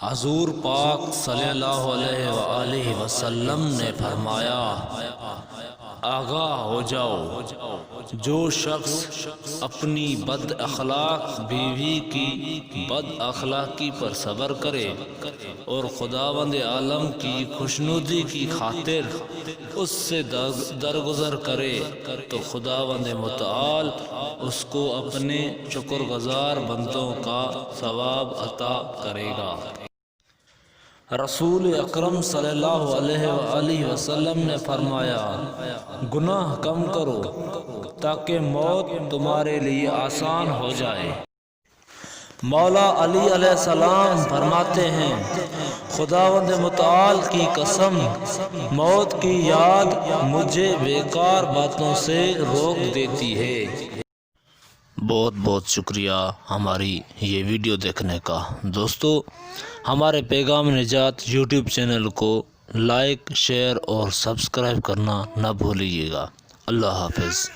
حضور پاک صلی اللہ علیہ وآلہ وسلم نے فرمایا، آگاہ ہو جاؤ، جو شخص اپنی بد اخلاق بیوی کی بد اخلاقی پر صبر کرے اور خداوند عالم کی خوشنودی کی خاطر اس سے درگزر کرے تو خداوند متعال اس کو اپنے شکر گزار بندوں کا ثواب عطا کرے گا۔ رسول اکرم صلی اللہ علیہ وآلہ وسلم نے فرمایا، گناہ کم کرو تاکہ موت تمہارے لیے آسان ہو جائے۔ مولا علی علیہ السلام فرماتے ہیں، خداوند متعال کی قسم، موت کی یاد مجھے بیکار باتوں سے روک دیتی ہے۔ بہت بہت شکریہ ہماری یہ ویڈیو دیکھنے کا۔ دوستو، ہمارے پیغام نجات یوٹیوب چینل کو لائک، شیئر اور سبسکرائب کرنا نہ بھولیے گا۔ اللہ حافظ۔